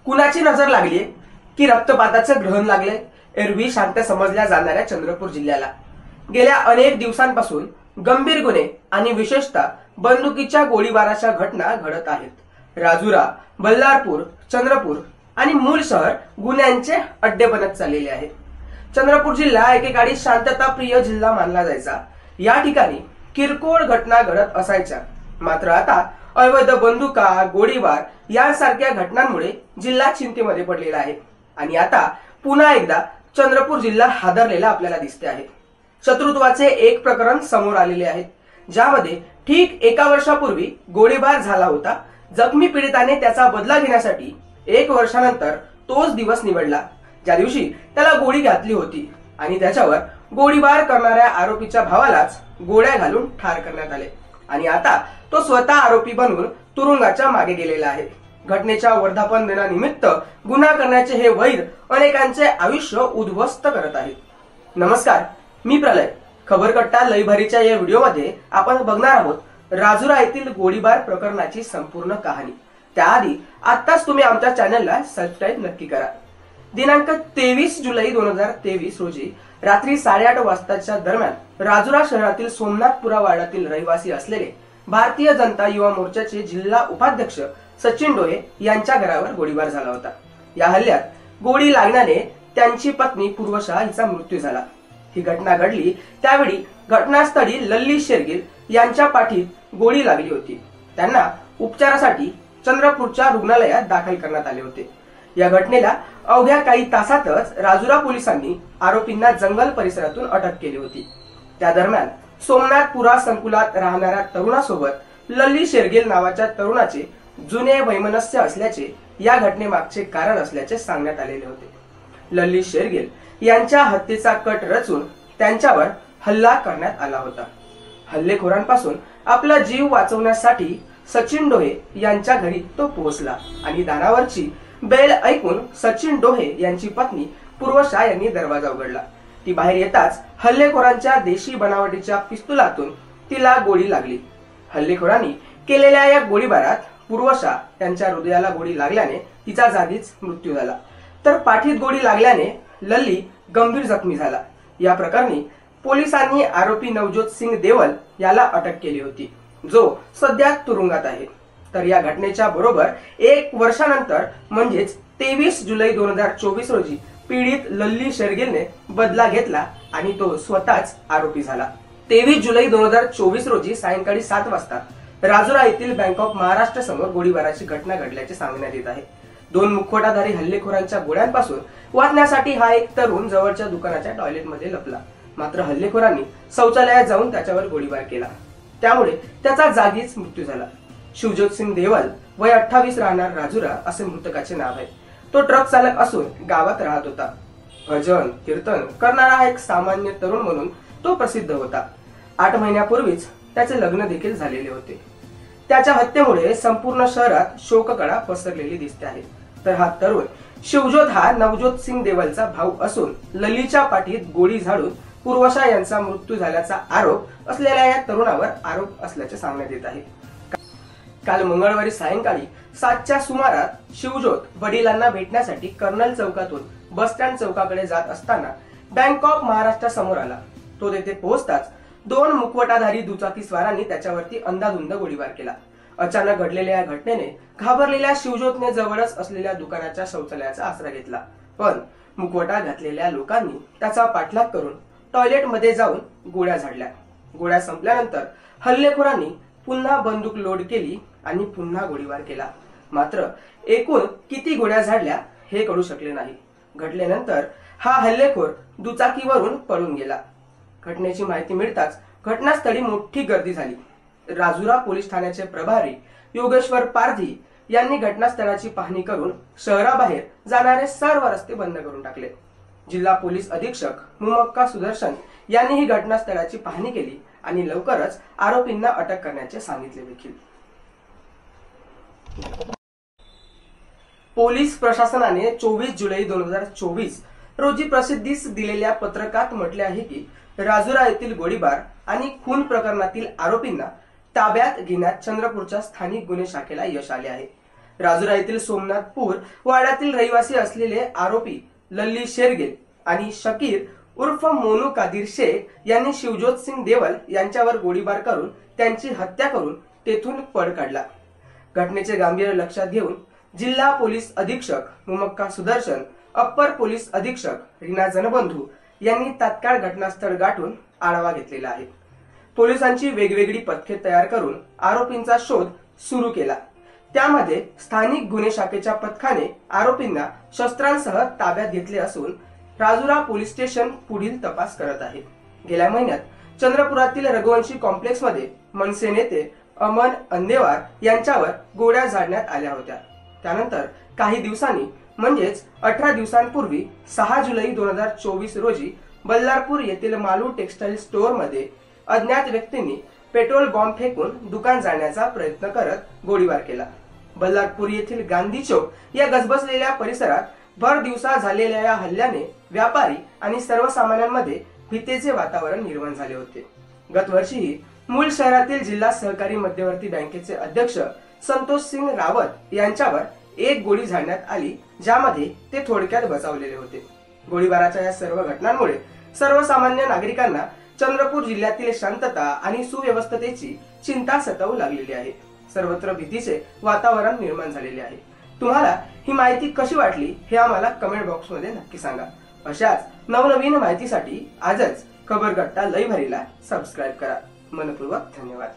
कुणाची नजर लागली की रक्तपाताचं ग्रहण लागले? एरवी शांत समजल्या जाणाऱ्या चंद्रपूर जिल्ह्याला गेल्या अनेक दिवसांपासून गंभीर गुन्हे आणि विशेषतः बंदुकीच्या गोळीबाराच्या घटना घडत आहेत। राजुरा, बल्लारपूर, चंद्रपूर आणि मूळ शहर गुन्ह्यांचे अड्डे बनत चाललेले आहेत। चंद्रपूर जिल्हा एकेकाळी शांतताप्रिय जिल्हा मानला जायचा। या ठिकाणी किरकोळ घटना घडत असायच्या, मात्र आता अवैध बंदुका, गोळीबार यांसारख्या घटनांमुळे जिल्हा चिंतेमध्ये पडलेला आहे आणि आता पुन्हा एकदा चंद्रपूर जिल्हा हादरलेला आपल्याला दिसते आहे। शत्रुत्वाचे एक प्रकरण समोर आलेले आहे, ज्यामध्ये ठीक 1 वर्षापूर्वी गोळीबार झाला होता। जखमी पीडिताने त्याचा बदला घेण्यासाठी 1 वर्षानंतर तोच दिवस निवडला ज्या दिवशी त्याला गोळी घातली होती आणि त्याच्यावर गोळीबार करणाऱ्या आरोपीच्या भावालाच गोळ्या घालून ठार करण्यात आले आणि आता तो स्वतः आरोपी बनून तुरुंगाच्या मागे गेलेला आहे। घटनेच्या वर्धापन दिनानिमित्त गुन्हा करण्याचे हे वैर अनेकांचे आयुष्य उद्ध्वस्त करत आहे। नमस्कार, मी प्रलय। खबरकट्टा लयभरीच्या या व्हिडिओमध्ये आपण बघणार आहोत राजुरा येथील गोळीबार प्रकरणाची संपूर्ण कहाणी। त्याआधी आताच तुम्ही आमच्या चॅनलला सबस्क्राइब नक्की करा। दिनांक 23 जुलै 2023 रोजी रात्री 8:30 वाजताच्या दरम्यान राजुरा शहरातील सोमनाथपुरा वार्डातील रहिवासी असलेले भारतीय जनता युवा मोर्चाचे जिल्हा उपाध्यक्ष सचिन डोहे यांच्या घरावर गोळीबार झाला होता। या हल्ल्यात गोळी लागल्याने त्यांची पत्नी पूर्वशा हिचा मृत्यू झाला। ही घटना घडली त्यावेळी घटनास्थळी लल्ली शेरगिल यांच्या पाठीत गोळी लागली होती। त्यांना उपचारासाठी चंद्रपूरच्या रुग्णालयात दाखल करण्यात आले होते। या घटनेला अवघ्या काही तासातच राजुरा पोलिसांनी आरोपींना जंगल परिसरातून अटक केली होती। त्या दरम्यान सोमनाथपुरा संकुलात राहणाऱ्या तरुणासोबत लल्ली शेरगिल नावाच्या तरुणाचे जुने वैमनस्य असल्याचे या घटनेमागचे कारण असल्याचे सांगण्यात आलेले होते। लल्ली शेरगिल यांच्या हत्येचा कट रचून त्यांच्यावर हल्ला करण्यात आला होता। हल्लेखोरांपासून आपला जीव वाचवण्यासाठी सचिन डोहे यांच्या घरी तो पोहोचला आणि दारावरची बेल ऐकून सचिन डोहे यांची पत्नी पूर्वशा यांनी दरवाजा उघडला। ती बाहेर येताच हल्लेखोरांच्या देशी बनावटीच्या पिस्तुलातून तिला गोळी लागली। हल्लेखोरांनी केलेल्या या गोळीबारात पूर्वशा यांच्या हृदयाला गोळी लागल्याने तिचा जागीच मृत्यू झाला, तर पाठीत गोळी लागल्याने लल्ली गंभीर जखमी झाला। या प्रकरणी पोलिसांनी आरोपी नवजोत सिंग देवल याला अटक केली होती, जो सध्या तुरुंगात आहे। तर या घटनेच्या बरोबर 1 वर्षानंतर म्हणजेच 23 जुलै 2024 रोजी पीडित लल्ली शेरगिलने बदला घेतला आणि तो स्वतःच आरोपी झाला। 23 जुलै 2024 रोजी सायंकाळी 7 वाजता राजुरा येथील बँक ऑफ महाराष्ट्र समोर गोळीबाराची घटना घडल्याचे सांगण्यात येत आहे। 2 मुखवटाधारी हल्लेखोरांच्या गोळ्यांपासून वाचण्यासाठी हा एक तरुण जवळच्या दुकानाच्या टॉयलेटमध्ये लपला, मात्र हल्लेखोरांनी शौचालयात जाऊन त्याच्यावर गोळीबार केला, त्यामुळे त्याचा जागीच मृत्यू झाला। शिवजोत सिंग देवल वय 28 राहणार राजुरा असे मृतकाचे नाव आहे। तो ट्रक चालक असून गावात राहत होता। भजन कीर्तन करणारा हा एक सामान्य तरुण म्हणून तो प्रसिद्ध होता। 8 महिन्यापूर्वीच त्याचे लग्न देखील झालेले होते। त्याच्या हत्येमुळे संपूर्ण शहरात शोककळा पसरलेली दिसते आहे। तर हा तरुण शिवजोत हा नवजोत सिंग देवलचा भाऊ असून लल्लीच्या पाठीत गोळी झाडून पूर्वशा यांचा मृत्यू झाल्याचा आरोप असलेल्या या तरुणावर आरोप असल्याचे सांगण्यात येत आहे। काल मंगळवारी सायंकाळी 7च्या सुमारात शिवजोत वडिलांना भेटण्यासाठी कर्नल चौकातून बस स्टँड चौकाकडे जात असताना बँक ऑफ महाराष्ट्र समोर आला। तो तेथे पोहोचताच 2 मुखवटाधारी दुचाकी स्वारांनी त्याच्यावरती अंधाधुंद गोळीबार केला। अचानक घडलेल्या या घटनेने घाबरलेल्या शिवजोतने जवळच असलेल्या दुकानाच्या शौचालयाचा आसरा घेतला, पण मुखवटा घातलेल्या लोकांनी त्याचा पाठलाग करून टॉयलेटमध्ये जाऊन गोळ्या झाडल्या। गोळ्या संपल्यानंतर हल्लेखोरांनी पुन्हा बंदूक लोड केली आणि पुन्हा गोळीबार केला, मात्र एकूण किती गोळ्या झाडल्या हे कळू शकले नाही। घटनेनंतर हा हल्लेखोर दुचाकीवरून पळून गेला। घटनेची माहिती मिळताच घटनास्थळी मोठी गर्दी झाली। राजुरा पोलीस ठाण्याचे प्रभारी योगेश्वर पारधी यांनी घटनास्थळाची पाहणी करून शहराबाहेर जाणारे सर्व रस्ते बंद करून टाकले। जिल्हा पोलीस अधीक्षक मुमक्का सुदर्शन यांनी ही घटनास्थळाची पाहणी केली आणि लवकरच आरोपींना अटक करण्याचे सांगितले देखील। पोलीस प्रशासनाने 24 जुलै 2024 रोजी प्रसिद्धीस दिलेल्या पत्रकात म्हटले आहे की राजुरा येथील गोळीबार आणि खून प्रकरणातील आरोपींना ताब्यात घेण्यात चंद्रपूरच्या स्थानिक गुन्हे शाखेला यश आले आहे। राजुरा येथील सोमनाथपूर वाड्यातील रहिवासी असलेले आरोपी लल्ली शेरगिल आणि शकीर उर्फ मोनू कादिर शेख यांनी शिवजोत सिंग देवल यांच्यावर गोळीबार करून त्यांची हत्या करून तेथून पळ काढला। घटनेचे गांभीर्य लक्षात घेऊन जिल्हा पोलीस अधीक्षक मुमक्का सुदर्शन, अप्पर पोलीस अधीक्षक रीना जनबंधू यांनी तात्काळ घटनास्थळ गाठून आढावा घेतलेला आहे। पोलिसांची वेगवेगळी पथके तयार करून आरोपींचा शोध सुरू केला। त्यामध्ये स्थानिक गुन्हे शाखेच्या पथकाने आरोपींना शस्त्रांसह ताब्यात घेतले असून राजुरा पोलीस स्टेशन पुढील तपास करत आहे। गेल्या महिन्यात चंद्रपुरातील रघुवंशी कॉम्प्लेक्स मध्ये मनसे नेते अमन अंदेवार यांच्यावर गोळ्या झाडण्यात आल्या होत्या। त्यानंतर काही दिवसांनी म्हणजेच 18 दिवसांपूर्वी 6 जुलै 2024 रोजी बल्लारपूर येथील मालू टेक्सटाईल स्टोअर मध्ये अज्ञात व्यक्तींनी पेट्रोल बॉम्ब फेकून दुकान जाळण्याचा प्रयत्न करत गोळीबार केला। बल्लारपूर येथील गांधी चौक या गजबजलेल्या परिसरात भर दिवसा झालेल्या या हल्ल्याने व्यापारी आणि सर्वसामान्यांमध्ये भीतीचे वातावरण निर्माण झाले होते। गत वर्षीही मूळ शहरातील जिल्हा सहकारी मध्यवर्ती बँकेचे अध्यक्ष संतोष सिंग रावत यांच्यावर एक गोळी झाडण्यात आली, ज्यामध्ये ते थोडक्यात बचावलेले होते। गोळीबाराच्या या सर्व घटनांमुळे सर्वसामान्य नागरिकांना चंद्रपूर जिल्ह्यातील शांतता आणि सुव्यवस्थेची चिंता सतावू लागलेली आहे। सर्वत्र भीतीचे वातावरण निर्माण झालेले आहे। तुम्हाला ही माहिती कशी वाटली हे आम्हाला कमेंट बॉक्स मध्ये नक्की सांगा। अशाच नवनवीन माहितीसाठी आजच खबरगट्टा लई भारीला सबस्क्राइब करा। मनपूर्वक धन्यवाद।